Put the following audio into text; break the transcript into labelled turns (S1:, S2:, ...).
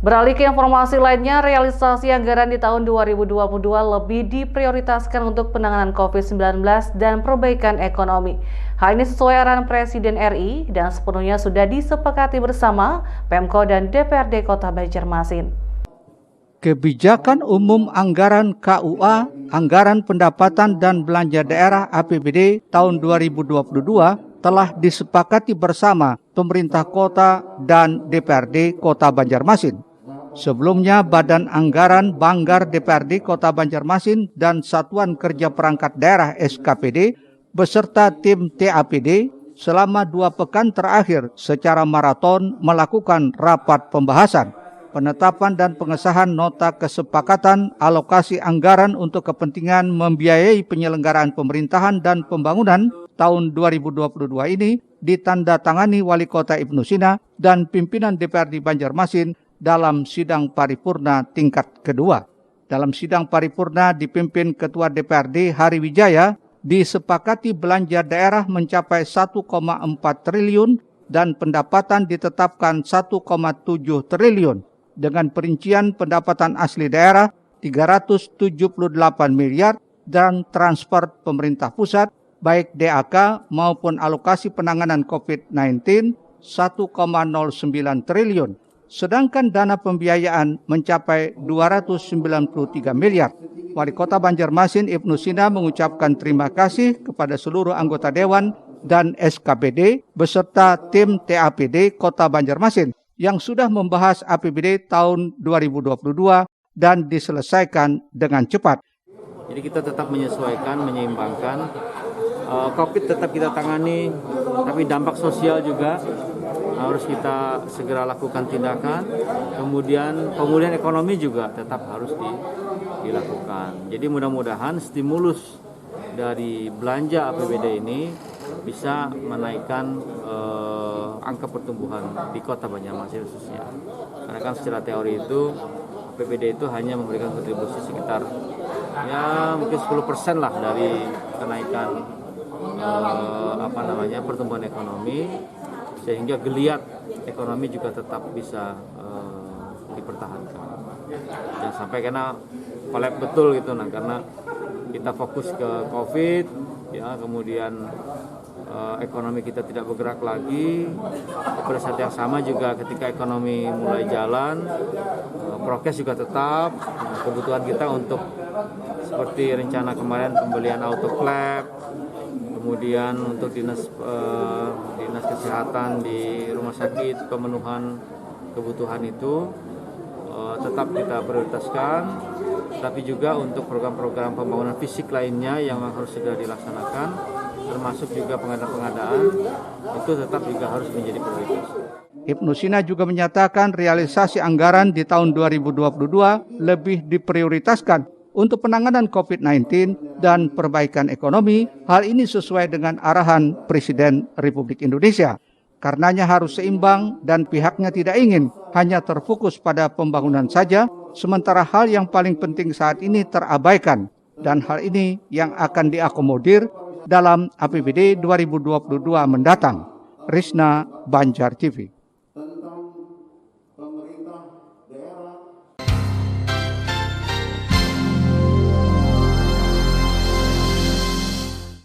S1: Beralih ke informasi lainnya, realisasi anggaran di tahun 2022 lebih diprioritaskan untuk penanganan COVID-19 dan perbaikan ekonomi. Hal ini sesuai arahan Presiden RI dan sepenuhnya sudah disepakati bersama Pemko dan DPRD Kota Banjarmasin.
S2: Kebijakan Umum Anggaran KUA, Anggaran Pendapatan dan Belanja Daerah APBD tahun 2022 telah disepakati bersama pemerintah kota dan DPRD Kota Banjarmasin. Sebelumnya, Badan Anggaran Banggar DPRD Kota Banjarmasin dan Satuan Kerja Perangkat Daerah SKPD beserta tim TAPD selama 2 pekan terakhir secara maraton melakukan rapat pembahasan, penetapan dan pengesahan nota kesepakatan alokasi anggaran untuk kepentingan membiayai penyelenggaraan pemerintahan dan pembangunan tahun 2022 ini ditandatangani Wali Kota Ibnu Sina dan pimpinan DPRD Banjarmasin dalam sidang paripurna tingkat kedua. Dalam sidang paripurna dipimpin Ketua DPRD Hari Wijaya, disepakati belanja daerah mencapai 1,4 triliun dan pendapatan ditetapkan 1,7 triliun dengan perincian pendapatan asli daerah 378 miliar dan transfer pemerintah pusat baik DAK maupun alokasi penanganan COVID-19 1,09 triliun. Sedangkan dana pembiayaan mencapai 293 miliar. Wali Kota Banjarmasin Ibnu Sina mengucapkan terima kasih kepada seluruh anggota Dewan dan SKPD beserta tim TAPD Kota Banjarmasin yang sudah membahas APBD tahun 2022 dan diselesaikan dengan cepat.
S3: Jadi kita tetap menyesuaikan, menyeimbangkan. COVID tetap kita tangani, tapi dampak sosial juga harus kita segera lakukan tindakan. Kemudian pemulihan ekonomi juga tetap harus dilakukan. Jadi mudah-mudahan stimulus dari belanja APBD ini bisa menaikkan angka pertumbuhan di Kota Banjarmasin khususnya. Karena kan secara teori itu APBD itu hanya memberikan kontribusi sekitar mungkin 10% lah dari kenaikan pertumbuhan ekonomi, sehingga geliat ekonomi juga tetap bisa dipertahankan. Jangan sampai kena pelet betul gitu, karena kita fokus ke COVID, kemudian ekonomi kita tidak bergerak lagi. Pada saat yang sama juga ketika ekonomi mulai jalan, prokes juga tetap. Kebutuhan kita untuk seperti rencana kemarin pembelian autoclave, kemudian untuk dinas kesehatan di rumah sakit, pemenuhan kebutuhan itu tetap kita prioritaskan, tapi juga untuk program-program pembangunan fisik lainnya yang harus segera dilaksanakan, termasuk juga pengadaan-pengadaan, itu tetap juga harus menjadi prioritas.
S2: Ibnu Sina juga menyatakan realisasi anggaran di tahun 2022 lebih diprioritaskan untuk penanganan COVID-19 dan perbaikan ekonomi. Hal ini sesuai dengan arahan Presiden Republik Indonesia. Karenanya harus seimbang dan pihaknya tidak ingin hanya terfokus pada pembangunan saja, sementara hal yang paling penting saat ini terabaikan. Dan hal ini yang akan diakomodir dalam APBD 2022 mendatang. Risna, Banjar TV.